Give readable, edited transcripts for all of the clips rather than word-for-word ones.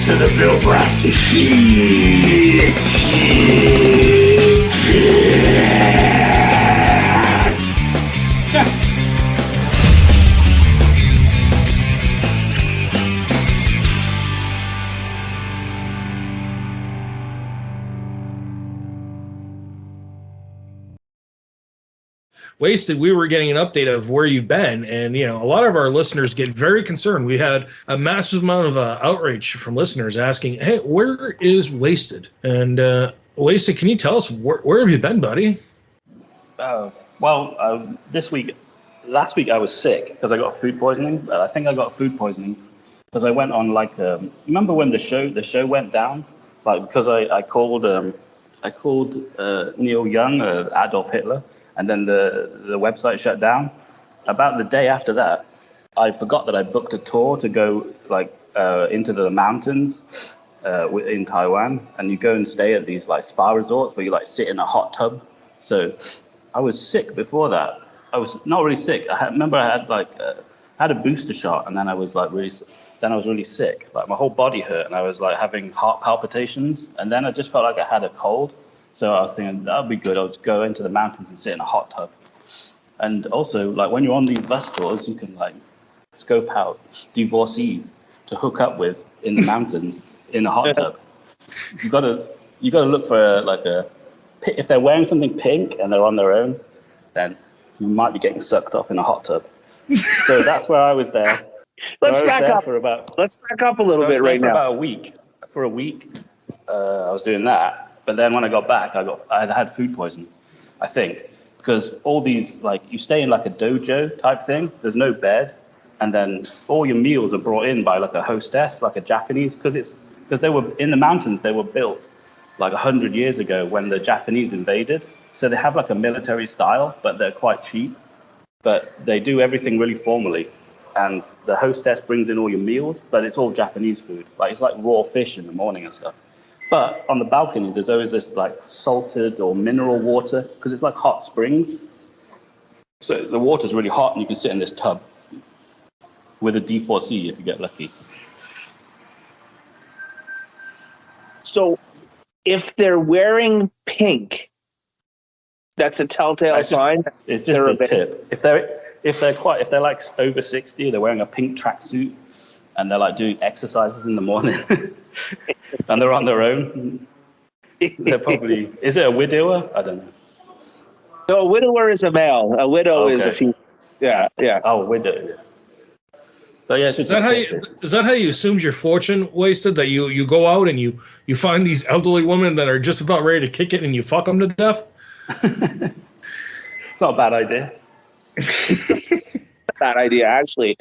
to the Bill Brasky Wasted, we were getting an update of where you've been, and a lot of our listeners get very concerned. We had a massive amount of outrage from listeners asking, "Hey, where is Wasted?" And Wasted, can you tell us where have you been, buddy? Last week I was sick because I got food poisoning. I think I got food poisoning because I went on remember when the show went down? Because I called Neil Young Adolf Hitler. And then the website shut down. About the day after that, I forgot that I booked a tour to go into the mountains in Taiwan, and you go and stay at these spa resorts where you sit in a hot tub. So I was sick before that. I was not really sick. Remember I had a booster shot, and then I was really sick. My whole body hurt, and I was having heart palpitations, and then I just felt like I had a cold. So I was thinking, that would be good. I'll just go into the mountains and sit in a hot tub. And also, when you're on these bus tours, you can, scope out divorcees to hook up with in the mountains in a hot tub. You gotta look for, if they're wearing something pink and they're on their own, then you might be getting sucked off in a hot tub. So that's where I was there. Let's back up a little bit right now. About a week. For a week, I was doing that. But then when I got back, I had food poisoning, I think, because all these, you stay in a dojo type thing. There's no bed, and then all your meals are brought in by a hostess, a Japanese, because they were in the mountains. They were built 100 years ago when the Japanese invaded. So they have a military style, but they're quite cheap. But they do everything really formally, and the hostess brings in all your meals, but it's all Japanese food. It's raw fish in the morning and stuff. But on the balcony, there's always this salted or mineral water because it's hot springs. So the water's really hot and you can sit in this tub with a D4C if you get lucky. So if they're wearing pink, that's a telltale sign. It's just a tip. If they're over 60, they're wearing a pink tracksuit and they're doing exercises in the morning. And they're on their own. They're probably... Is it a widower? I don't know. No, a widower is a male. A widow is a female. Yeah. Oh, a widow. Yeah. So yeah, is that how you assumed your fortune, Wasted? That you go out and you find these elderly women that are just about ready to kick it and you fuck them to death? It's not a bad idea. It's not a bad idea, actually.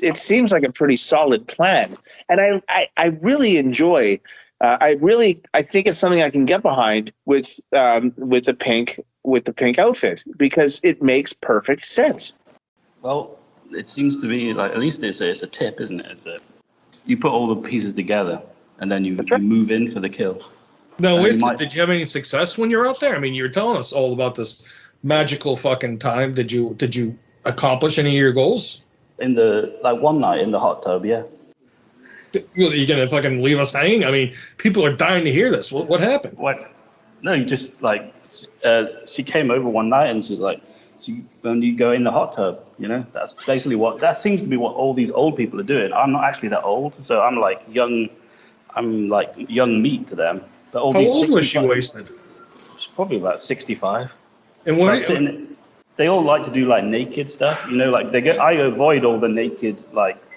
It seems like a pretty solid plan, and I really enjoy. I think it's something I can get behind with the pink outfit because it makes perfect sense. Well, it seems to be at least it's a tip, isn't it? You put all the pieces together and then you move in for the kill. No, did you have any success when you're out there? I mean, you were telling us all about this magical fucking time. Did you accomplish any of your goals? In the one night in the hot tub, yeah. You're gonna fucking leave us hanging? I mean, people are dying to hear this. What happened? What? No, you just she came over one night and she's when you go in the hot tub, that's basically that seems to be what all these old people are doing. I'm not actually that old, so I'm young meat to them. But all How old was she, Wasted? She's probably about 65. And what? They all like to do naked stuff, I avoid all the naked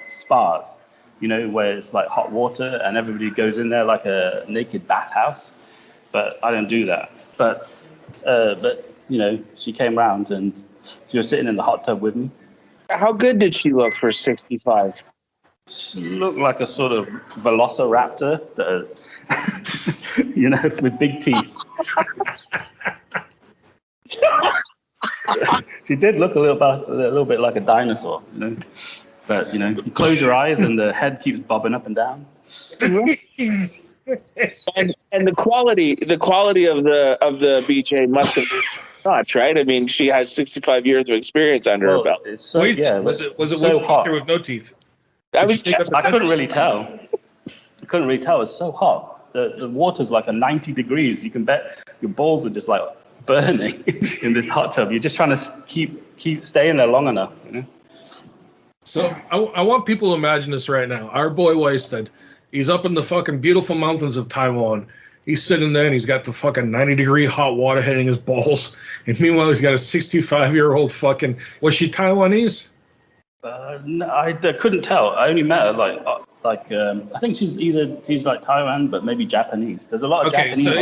spas, where it's like hot water and everybody goes in there like a naked bathhouse. But I don't do that. But she came round and she was sitting in the hot tub with me. How good did she look for 65? She looked like a sort of Velociraptor, with big teeth. She did look a little bit like a dinosaur, But you close your eyes and the head keeps bobbing up and down. And the quality of the BJ must have been nuts, right? I mean, she has 65 years of experience under her belt. Was it so with teeth or with no teeth? I couldn't really tell. I couldn't really tell. It's so hot. The water's like a 90 degrees. You can bet your balls are just like burning in this hot tub. You're just trying to keep staying there long enough, you know? So I want people to imagine this right now. Our boy Wasted, he's up in the fucking beautiful mountains of Taiwan. He's sitting there and he's got the fucking 90-degree hot water hitting his balls. And meanwhile, he's got a 65-year-old fucking... Was she Taiwanese? No, I couldn't tell. I only met her I think she's like Taiwan, but maybe Japanese. There's a lot of Japanese. Okay,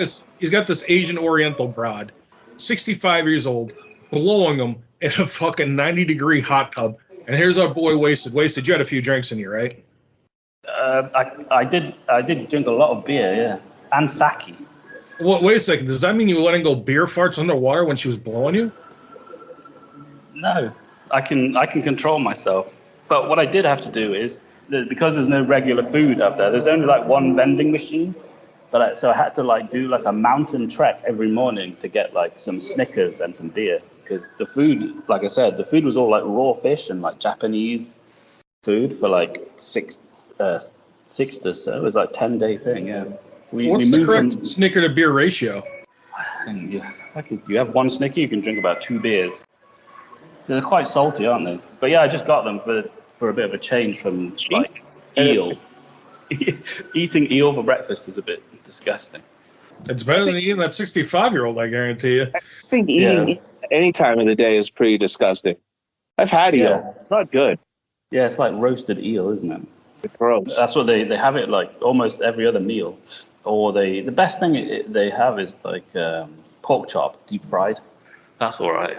so he's got this Asian Oriental broad, 65 years old, blowing him in a fucking 90-degree hot tub. And here's our boy Wasted. Wasted, you had a few drinks in you, right? I did drink a lot of beer, yeah, and sake. Well, wait a second. Does that mean you were letting go beer farts underwater when she was blowing you? No, I can control myself. But what I did have to do is because there's no regular food up there. There's only like one vending machine, so I had to do like a mountain trek every morning to get like some Snickers and some beer. Because the food, like I said, the food was all like raw fish and like Japanese food for like six or so. It was like 10-day thing, yeah. What's the correct Snicker to beer ratio? You have one Snicker, you can drink about 2 beers. They're quite salty, aren't they? But yeah, I just got them for a bit of a change from like eel. Eating eel for breakfast is a bit disgusting. It's better than eating that 65-year-old, I guarantee you. I think eating any time of the day is pretty disgusting. I've had eel. It's not good. Yeah, it's like roasted eel, isn't it? It's gross. That's what they have it like almost every other meal. Or the best thing they have is like pork chop, deep fried. That's all right.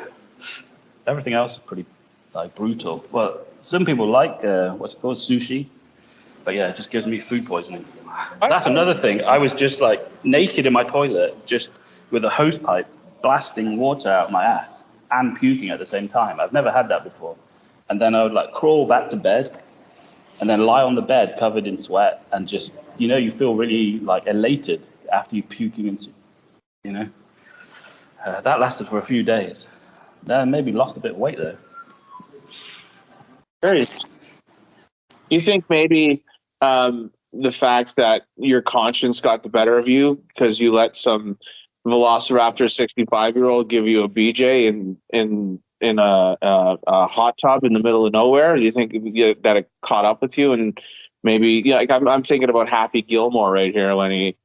Everything else is pretty like brutal. Well, some people like what's it called, sushi. But yeah, it just gives me food poisoning. That's another thing. I was just like naked in my toilet, just with a hose pipe blasting water out my ass and puking at the same time. I've never had that before. And then I would like crawl back to bed and then lie on the bed covered in sweat and just, you feel really like elated after you puking into, that lasted for a few days. Then maybe lost a bit of weight though. Very interesting. You think maybe the fact that your conscience got the better of you because you let some Velociraptor 65-year-old give you a BJ in a hot tub in the middle of nowhere? Do you think that it caught up with you and maybe like I'm thinking about Happy Gilmore right here when he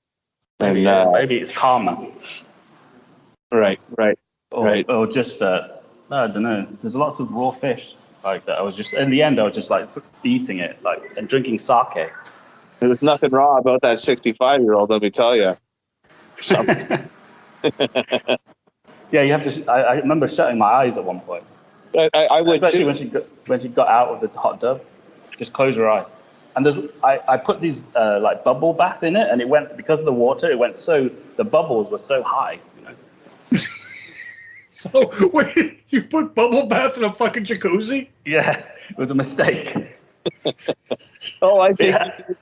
maybe it's karma. Right. Or just I don't know. There's lots of raw fish like that. I was just in the end. I was just like eating it, like and drinking sake. There's nothing raw about that 65-year-old. Let me tell you. Yeah, you have to. I remember shutting my eyes at one point. I would especially too. when she got out of the hot tub. Just close your eyes. And I put these like bubble bath in it, and it went because of the water. It went the bubbles were so high. So wait, you put bubble bath in a fucking jacuzzi? Yeah, it was a mistake. I think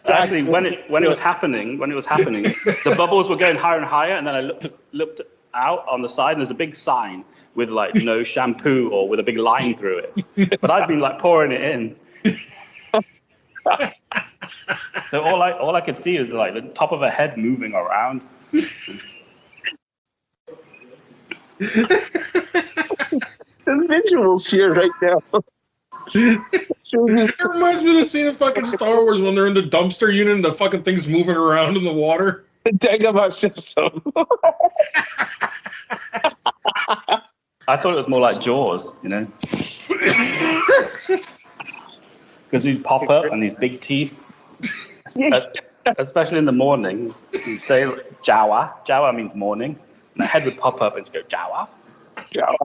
actually when it was happening, the bubbles were going higher and higher, and then I looked out on the side, and there's a big sign with like no shampoo or with a big line through it. But I'd been like pouring it in. So all I could see is like the top of her head moving around. The visuals here right now. It reminds me of the scene of fucking Star Wars when they're in the dumpster unit and the fucking thing's moving around in the water. The Dagobah system. I thought it was more like Jaws, because he'd pop up and these big teeth, especially in the morning. You say Jawa. Jawa means morning. And the head would pop up and go Jawa. Jawa.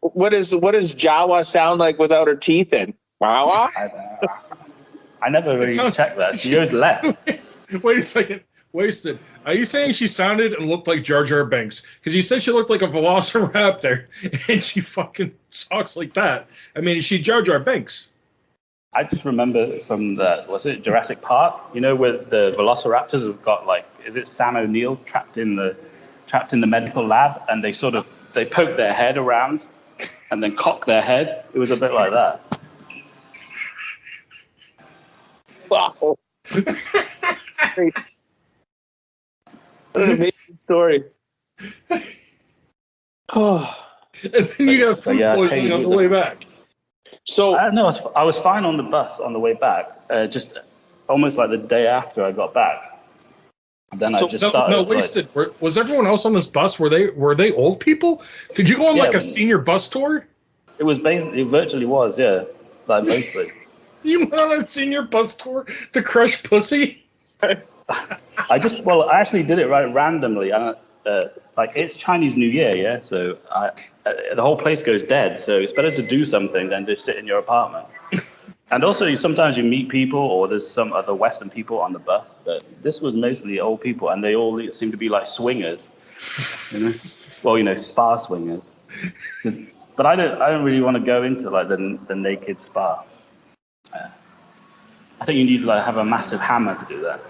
What does Jawa sound like without her teeth in? Jawa? I never really checked that. She goes left. Wait a second. Wasted. Are you saying she sounded and looked like Jar Jar Binks? Because you said she looked like a Velociraptor, and she fucking talks like that. I mean, is she Jar Jar Binks? I just remember from Jurassic Park? Where the Velociraptors have got is it Sam O'Neill trapped in the medical lab, and they poke their head around and then cock their head. It was a bit like that. Wow. Great. What an amazing story. Oh. And then you got food poisoning on the way back. So I don't know. I was fine on the bus on the way back. Just almost like the day after I got back. And then I just started. No, wasted. Was everyone else on this bus? Were they old people? Did you go on like a senior bus tour? It was basically, it virtually was, yeah, like mostly. You went on a senior bus tour to crush pussy? I actually did it right randomly. Like it's Chinese New Year, yeah. So the whole place goes dead. So it's better to do something than just sit in your apartment. And also, sometimes you meet people, or there's some other Western people on the bus. But this was mostly old people, and they all seem to be like swingers. You know? Well, spa swingers. But I don't really want to go into like the naked spa. I think you need to like have a massive hammer to do that.